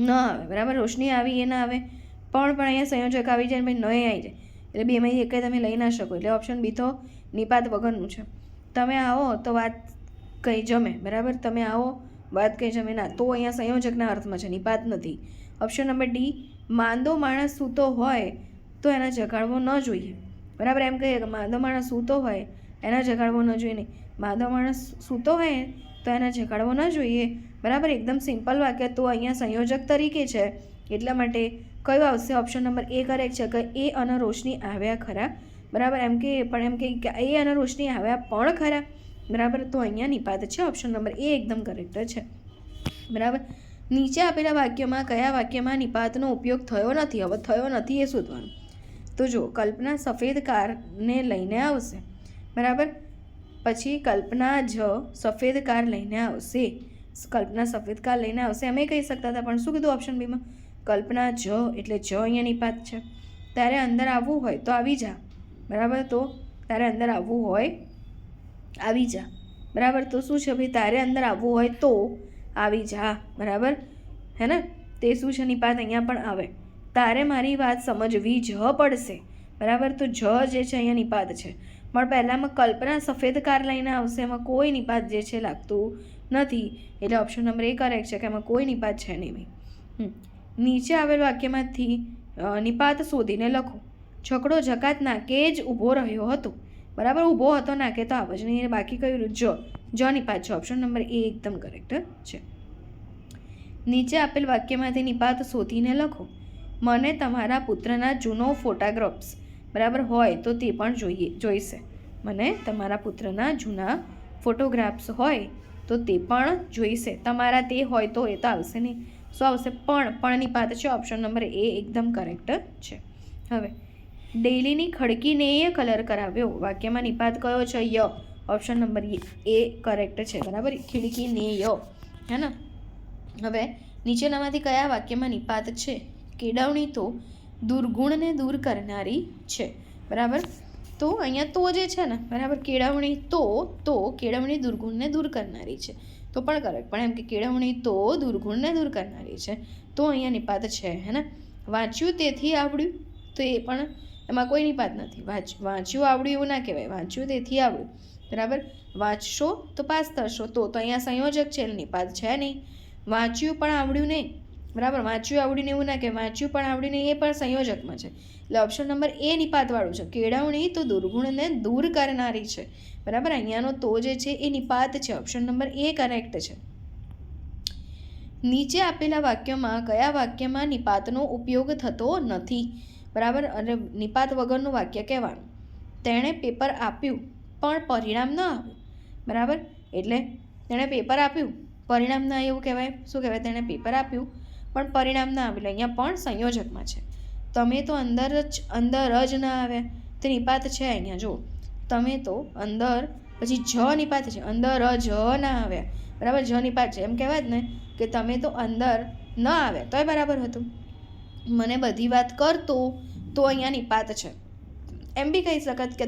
ન આવે, બરાબર. રોશની આવી એ ના આવે, પણ અહીંયા સંયોજક આવી જાય, ભાઈ ન આવી જાય, એટલે બેમાંથી એક તમે લઈ ના શકો. એટલે ઓપ્શન બી તો નિપાત વગરનું છે. તમે આવો તો વાત કંઈ જમે, બરાબર. તમે આવો વાત કંઈ જમે ના, તો અહીંયા સંયોજકના અર્થમાં છે, નિપાત નથી. ઓપ્શન નંબર ડી, માંદો માણસ સૂતો હોય તો એને જગાડવો ન જોઈએ, બરાબર. એમ કહીએ કે માંદો માણસ સૂતો હોય એને જગાડવો ન જોઈએ. નહીં, માંદો માણસ સૂતો હોય તો એને જગાડવો ન જોઈએ, બરાબર. એકદમ સિમ્પલ વાક્ય. તો અહીંયા સંયોજક તરીકે છે, એટલા માટે કયું આવશે? ઓપ્શન નંબર એ કરેક્ટ છે કે એ અને રોશની આવ્યા ખરા, બરાબર. એમ કે એ અને રોશની આવ્યા પણ ખરા, બરાબર. તો અહીંયા નિપાત છે. ઓપ્શન નંબર એ એકદમ કરેક્ટ છે, બરાબર. નીચે આપેલા વાક્યમાં કયા વાક્યમાં નિપાતનો ઉપયોગ થયો નથી? હવે થયો નથી એ શોધવાનું. તો જો કલ્પના સફેદ કારને લઈને આવશે, બરાબર. પછી કલ્પના સફેદ કાર લઈને આવશે. કલ્પના સફેદ કાર લઈને આવશે અમે કહી શકતા હતા, પણ શું કીધું ઓપ્શન બીમાં? કલ્પના એટલે અહીંયા નિપાત છે. તારે અંદર આવવું હોય તો આવી જા, બરાબર. તો તારે અંદર આવવું હોય આવી જા, બરાબર. તો શું છે ભાઈ? તારે અંદર આવવું હોય તો આવી જા, બરાબર, હે ને? તે શું છે? નિપાત અહીંયા પણ આવે. તારે મારી વાત સમજવી પડશે, બરાબર. તો જે છે અહીંયા નિપાત છે, પણ પહેલાંમાં કલ્પના સફેદ કાર લઈને આવશે, એમાં કોઈ નિપાત જે છે લાગતું નથી. એટલે ઓપ્શન નંબર એ કરેક્ટ છે કે એમાં કોઈ નિપાત છે નહીં ભાઈ. નીચે આવેલ વાક્યમાંથી નિપાત શોધીને લખો. છકડો જકાત નાકે જ ઊભો રહ્યો હતો, બરાબર. ઊભો હતો નાકે તો આવ જ નહીં. બાકી કયું? જ નિપાત છે. ઓપ્શન નંબર એ એકદમ કરેક્ટ છે. નીચે આપેલ વાક્યમાંથી નિપાત શોધીને લખો. મને તમારા પુત્રના જૂનો ફોટોગ્રાફ્સ, બરાબર, હોય તો તે પણ જોઈશે. મને તમારા પુત્રના જૂના ફોટોગ્રાફ્સ હોય તો તે પણ જોઈશે. તમારા તે હોય તો એ તો આવશે નહીં. શું આવશે? પણ નિપાત છે. ઓપ્શન નંબર એ એકદમ કરેક્ટ છે. હવે ડેલીની ખડકીને એ કલર કરાવ્યો. વાક્યમાં નિપાત કયો છે? ય. ઓપ્શન નંબર એ કરેક્ટ છે, બરાબર. ખીડકીને ય, હે ને? હવે નીચેનામાંથી કયા વાક્યમાં નિપાત છે? કેળવણી તો દુર્ગુણને દૂર કરનારી છે, બરાબર. તો અહીંયા તો જે છે ને, બરાબર, કેળવણી તો કેળવણી દુર્ગુણને દૂર કરનારી છે, તો પણ કરેક્ટ. પણ એમ કે કેળવણી તો દુર્ગુણને દૂર કરનારી છે, તો અહીંયા નિપાત છે, હે ને? વાંચ્યું તેથી આવડ્યું, તો એ પણ એમાં કોઈ નિપાત નથી. વાંચ્યું આવડ્યું એવું ના કહેવાય. વાંચ્યું તેથી આવડ્યું, બરાબર. વાંચશો તો પાસ થશો, તો અહીંયા સંયોજક છે, નિપાત છે નહીં. વાંચ્યું પણ આવડ્યું નહીં, બરાબર. વાંચ્યું આવડ્યું એવું ના કહેવાય. વાંચ્યું પણ આવડ્યું નહીં, એ પણ સંયોજકમાં છે. એટલે ઓપ્શન નંબર એ નિપાતવાળું છે. કેળવણી તો દુર્ગુણને દૂર કરનારી છે, બરાબર. અહીંયાનો તો જે છે એ નિપાત છે. ઓપ્શન નંબર એ કરેક્ટ છે. નીચે આપેલા વાક્યમાં કયા વાક્યમાં નિપાતનો ઉપયોગ થતો નથી? બરાબર. અને નિપાત વગરનું વાક્ય કહેવાનું. તેણે પેપર આપ્યું પણ પરિણામ ન આવ્યું, બરાબર. એટલે તેણે પેપર આપ્યું, પરિણામ ના એવું કહેવાય. શું કહેવાય? તેણે પેપર આપ્યું પણ પરિણામ ના આવ્યું. અહીંયા પણ સંયોજકમાં છે. તમે તો અંદર જ ના આવ્યા, તે નિપાત છે. અહીંયા જો તમે તો અંદર, પછી નિપાત છે. અંદર જ ના આવ્યા, બરાબર. નિપાત છે. એમ કહેવાય જ ને કે તમે તો અંદર ન આવ્યા તોય બરાબર હતું. મને બધી વાત કરતો, તો અહીંયા નિપાત છે. એમ બી કહી શકત કે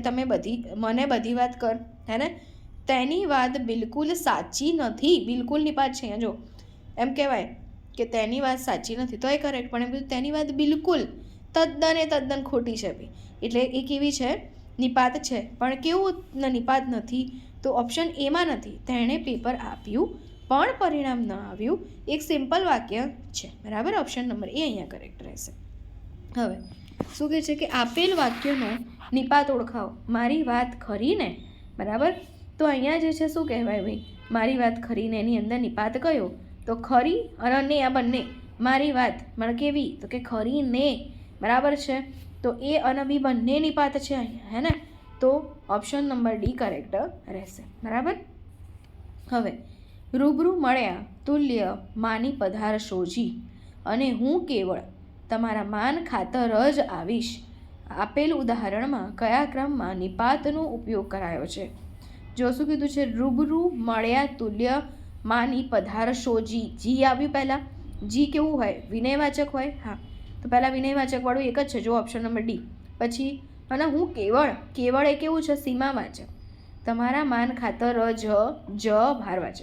મને બધી વાત કર, હે ને? તેની વાત બિલકુલ સાચી નથી, બિલકુલ નિપાત છે. અહીંયા જો એમ કહેવાય કે તેની વાત સાચી નથી, તો એ કરેક્ટ. પણ એમ કીધું તેની વાત બિલકુલ તદ્દન ખોટી છે ભાઈ. એટલે એ કેવી છે? નિપાત છે. પણ કેવું નિપાત નથી? તો ઓપ્શન એમાં નથી. તેણે પેપર આપ્યું પણ પરિણામ ન આવ્યું, એક સિમ્પલ વાક્ય છે, બરાબર. ઓપ્શન નંબર એ અહીંયા કરેક્ટ રહેશે. હવે શું કહે છે કે આપેલ વાક્યનો નિપાત ઓળખાવો. મારી વાત ખરી ને, બરાબર. તો અહીંયા જે છે શું કહેવાય ભાઈ? મારી વાત ખરી ને, એની અંદર નિપાત કયો? તો ખરી અને ને, આ બંને. મારી વાત મને કેવી? તો કે ખરી ને, બરાબર છે. તો એ અને બી બંને નિપાત છે અહીંયા, હે ને? તો ઓપ્શન નંબર ડી કરેક્ટ રહેશે, બરાબર. હવે રૂબરૂ મળ્યા તુલ્ય માની પધારશોજી, અને હું કેવળ તમારા માન ખાતર જ આવીશ. આપેલ ઉદાહરણમાં કયા ક્રમમાં નિપાતનો ઉપયોગ કરાયો છે? જો શું કીધું છે? રૂબરૂ મળ્યા તુલ્ય માની પધારશોજી. જી આવ્યું પહેલાં. જી કેવું હોય? વિનયવાચક હોય. હા, તો પહેલાં વિનયવાચકવાળું એક જ છે, જો ઓપ્શન નંબર ડી. પછી અને હું કેવળ એ કેવું છે? સીમાવાચક. તમારા માન ખાતર જ ભારવાચક.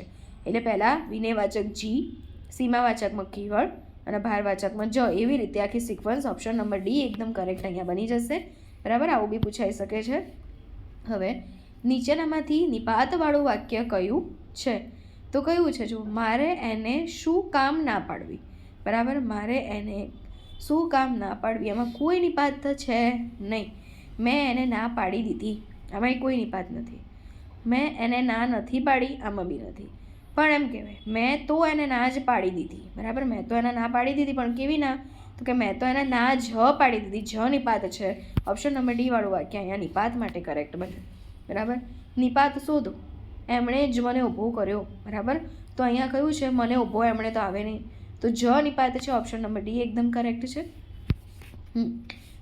એટલે પહેલાં વિનયવાચક જી, સીમાવાચકમાં કેવળ અને ભારવાચકમાં જ. એવી રીતે આખી સિક્વન્સ. ઓપ્શન નંબર ડી એકદમ કરેક્ટ અહીંયા બની જશે, બરાબર. આવું બી પૂછાઈ શકે છે. હવે નીચેનામાંથી નિપાતવાળું વાક્ય કયું છે? તો કયું છે? જો મારે એને શું કામ ના પાડવી, બરાબર. મારે એને શું કામ ના પાડવી, એમાં કોઈ નિપાત છે નહીં. મેં એને ના પાડી દીધી, આમાં કોઈ નિપાત નથી. મેં એને ના નથી પાડી, આમાં બી નથી. પણ એમ કહેવાય મેં તો એને ના જ પાડી દીધી, બરાબર. મેં તો એને ના પાડી દીધી, પણ કેવી ના? તો કે મેં તો એના ના જ પાડી દીધી, જ નિપાત છે. ઓપ્શન નંબર ડી વાળું વાક્ય અહીંયા નિપાત માટે કરેક્ટ બને. બરાબર. નિપાત શોધો. એમણે જ મને ઊભો કર્યો. બરાબર. તો અહીંયા કયું છે મને ઊભો એમણે તો આવે નહીં, તો જ નિપાત છે. ઓપ્શન નંબર ડી એકદમ કરેક્ટ છે.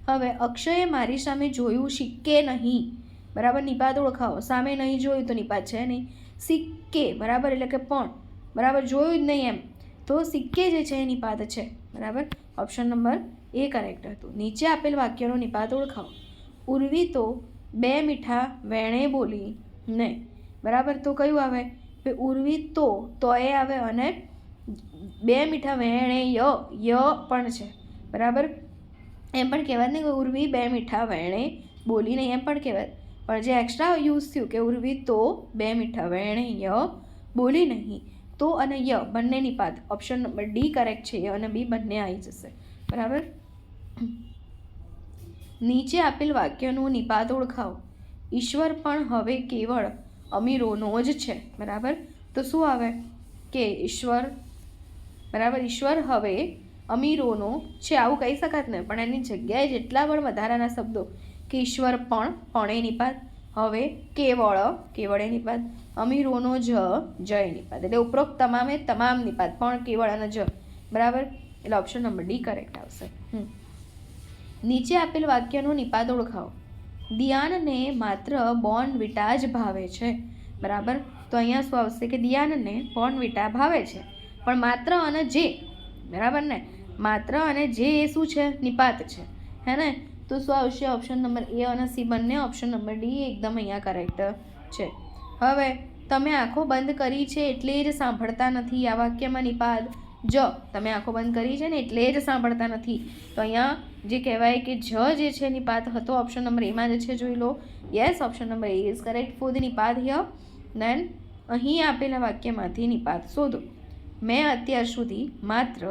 હવે અક્ષયે મારી સામે જોયું સિક્કે નહીં. બરાબર. નિપાત ઓળખાવો. સામે નહીં જોયું તો નિપાત છે નહીં. સિક્કે બરાબર એટલે કે પણ બરાબર જોયું જ નહીં એમ, તો સિક્કે જે છે એ નિપાત છે. બરાબર. ઓપ્શન નંબર એ કરેક્ટ હતું. નીચે આપેલ વાક્યનો નિપાત ઓળખાવો. ઉર્વી તો 2 મીઠા વેણે બોલી ને. બરાબર. તો કયું આવે? ઉર્વી તો એ આવે અને 2 મીઠા વેણે ય પણ છે. બરાબર. એમ પણ કહેવાય ને કે ઉર્વી 2 મીઠા વેણે બોલી નહીં, એમ પણ કહેવાય. પણ જે એક્સ્ટ્રા યુઝ થયું કે ઉર્વી તો 2 મીઠા વેણે ય બોલી નહીં, તો અને ય બંને નિપાત. ઓપ્શન નંબર ડી કરેક્ટ છે. ય અને બી બંને આવી જશે. બરાબર. નીચે આપેલ વાક્યનું નિપાત ઓળખાવો. ઈશ્વર પણ હવે કેવળ અમીરોનો જ છે. બરાબર. તો શું આવે કે ઈશ્વર બરાબર ઈશ્વર હવે અમીરોનો છે આવું કહી શકાત ને, પણ એની જગ્યાએ જેટલા પણ વધારાના શબ્દો કે ઈશ્વર પણ એ નિપાત, હવે કેવળ એ નિપાત, અમીરોનો જ એ નિપાત, એટલે ઉપરોક્ત તમામ નિપાત, પણ કેવળ અને જ. બરાબર. એટલે ઓપ્શન નંબર ડી કરેક્ટ આવશે. નીચે આપેલ વાક્યનો નિપાત ઓળખાવો. દિયાનને માત્ર બોર્નવિટા જ ભાવે છે. બરાબર. તો અહીંયા શું આવશે કે દિયાનને બોર્નવિટા ભાવે છે, પણ માત્ર અને જે. બરાબર ને. માત્ર અને જે એ શું છે? નિપાત છે. હે ને. તો શું આવશે? ઓપ્શન નંબર એ અને સી બંને. ઓપ્શન નંબર ડી એકદમ અહીંયા કરેક્ટ છે. હવે તમે આંખો બંધ કરી છે એટલે જ સાંભળતા નથી. આ વાક્યમાં નિપાત જ. તમે આંખો બંધ કરી છે ને એટલે જ સાંભળતા નથી. તો અહીંયા જે કહેવાય કે જે છે નિપાત હતો. ઓપ્શન નંબર એમાં જ છે, જોઈ લો. Yes, option number A is correct for the નિપાત હિયર. દેન અહીં આપેલા વાક્યમાંથી નિપાત શોધો. મેં અત્યાર સુધી માત્ર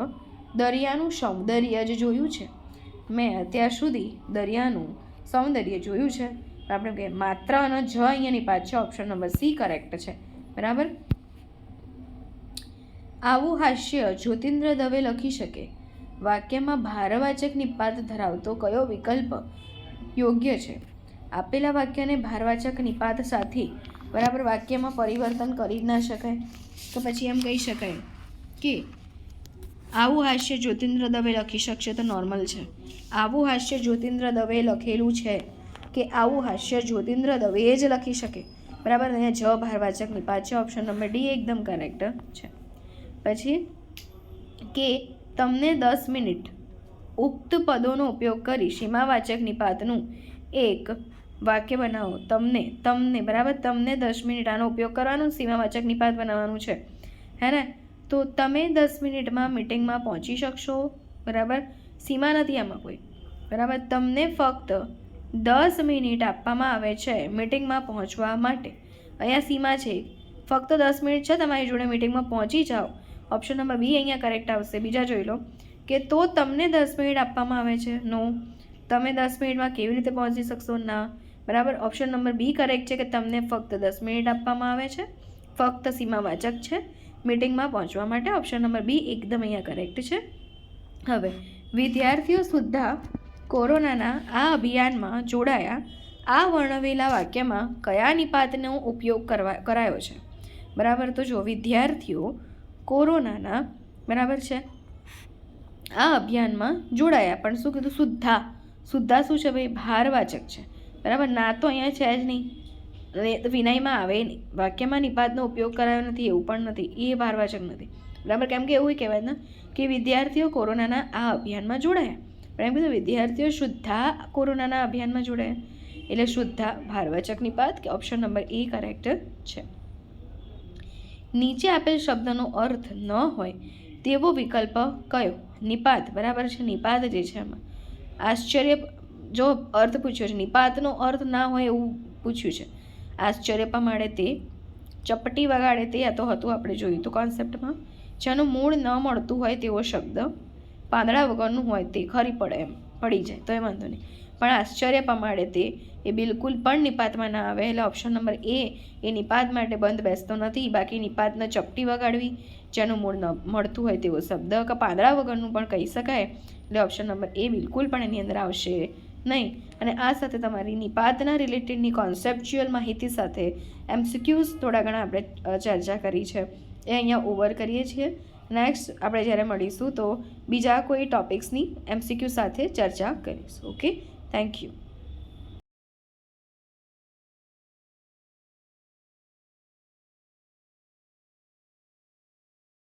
દરિયાનું સૌંદર્ય જ જોયું છે. મેં અત્યાર સુધી દરિયાનું સૌંદર્ય જોયું છે. આપણે કહીએ માત્ર અને જ અહીંયા નિપાત છે. ઓપ્શન નંબર સી કરેક્ટ છે. બરાબર. આવું હાસ્ય જ્યોતિન્દ્ર દવે લખી શકે. વાક્યમાં ભારવાચક નિપાત ધરાવતો કયો વિકલ્પ યોગ્ય છે? આપેલા વાક્યને ભારવાચક નિપાત સાથે બરાબર વાક્યમાં પરિવર્તન કરી જ ના શકાય, તો પછી એમ કહી શકાય કે આવું હાસ્ય જ્યોતિન્દ્ર દવે લખી શકશે તો નોર્મલ છે. આવું હાસ્ય જ્યોતિન્દ્ર દવે લખેલું છે કે આવું હાસ્ય જ્યોતિન્દ્ર દવે જ લખી શકે. બરાબર. અહીંયા જ ભારવાચક નિપાત છે. ઓપ્શન નંબર ડી એકદમ કરેક્ટ છે. પછી કે તમને 10 મિનિટ ઉક્ત પદોનો ઉપયોગ કરી સીમાવાચક નિપાતનું એક વાક્ય બનાવો. તમને બરાબર તમને 10 મિનિટ આનો ઉપયોગ કરવાનો, સીમાવાચક નિપાત બનાવવાનું છે. હે ને. તો તમે 10 મિનિટમાં મિટિંગમાં પહોંચી શકશો. બરાબર. સીમા નથી આમાં કોઈ. બરાબર. તમને ફક્ત 10 મિનિટ આપવામાં આવે છે મિટિંગમાં પહોંચવા માટે. અહીંયા સીમા છે. ફક્ત 10 મિનિટ છે તમારી જોડે, મિટિંગમાં પહોંચી જાઓ. ઓપ્શન નંબર બી અહીંયા કરેક્ટ આવશે. બીજા જોઈ લો કે તો તમને 10 મિનિટ આપવામાં આવે છે. નો. તમે 10 મિનિટમાં કેવી રીતે પહોંચી શકશો? ના. બરાબર. ઓપ્શન નંબર બી કરેક્ટ છે કે તમને ફક્ત 10 મિનિટ આપવામાં આવે છે. ફક્ત સીમાવાચક છે મિટિંગમાં પહોંચવા માટે. ઓપ્શન નંબર બી એકદમ અહીંયા કરેક્ટ છે. હવે વિદ્યાર્થીઓ સુદ્ધા કોરોનાના આ અભિયાનમાં જોડાયા. આ વર્ણવેલા વાક્યમાં કયા નિપાતનો ઉપયોગ કરાયો છે? બરાબર. તો જો વિદ્યાર્થીઓ કોરોનાના બરાબર છે આ અભિયાનમાં જોડાયા, પણ શું કીધું? સુદ્ધા શું છે ભાઈ? ભારવાચક છે. બરાબર. ના તો અહીંયા છે જ નહીં, વિનયમાં આવે નહીં. વાક્યમાં નિપાતનો ઉપયોગ કરાયો નથી એવું પણ નથી, એ ભારવાચક નથી. બરાબર. કેમ કે એવું કહેવાય ને કે વિદ્યાર્થીઓ કોરોનાના આ અભિયાનમાં જોડાયા, પણ એમ કીધું વિદ્યાર્થીઓ શુદ્ધા કોરોનાના અભિયાનમાં જોડાયા, એટલે શુદ્ધા ભારવાચક નિપાત કે ઓપ્શન નંબર એ કરેક્ટ છે. નીચે આપેલ શબ્દનો અર્થ ન હોય તેવો વિકલ્પ કયો? નિપાત. બરાબર છે. નિપાત જે છે એમાં આશ્ચર્ય જો અર્થ પૂછ્યો છે, નિપાતનો અર્થ ના હોય એવું પૂછ્યું છે. આશ્ચર્ય પમાડે તે, ચપટી વગાડે તે, આ તો હતું આપણે જોયું તો કોન્સેપ્ટમાં. જેનું મૂળ ન મળતું હોય તેવો શબ્દ, પાંદડા વગરનું હોય તે, ખરી પડે એમ પડી જાય તો એ વાંધો નહીં, પણ આશ્ચર્ય પમાડે તે એ બિલકુલ પણ નિપાતમાં ના આવે. એટલે ઓપ્શન નંબર એ નિપાત માટે બંધ બેસતો નથી. બાકી નિપાતને ચપટી વગાડવી, જેનું મૂળ ન મળતું હોય તેવો શબ્દ કે પાંદડા વગરનું પણ કહી શકાય. એટલે ઓપ્શન નંબર એ બિલકુલ પણ એની અંદર આવશે નહીં. અને આ સાથે તમારી નિપાતના રિલેટેડની કોન્સેપ્ચ્યુઅલ માહિતી સાથે MCQs થોડા ઘણા આપણે ચર્ચા કરી છે એ અહીંયા ઓવર કરીએ છીએ. નેક્સ્ટ આપણે જ્યારે મળીશું તો બીજા કોઈ ટોપિક્સની MCQ સાથે ચર્ચા કરીશું. Okay, thank you.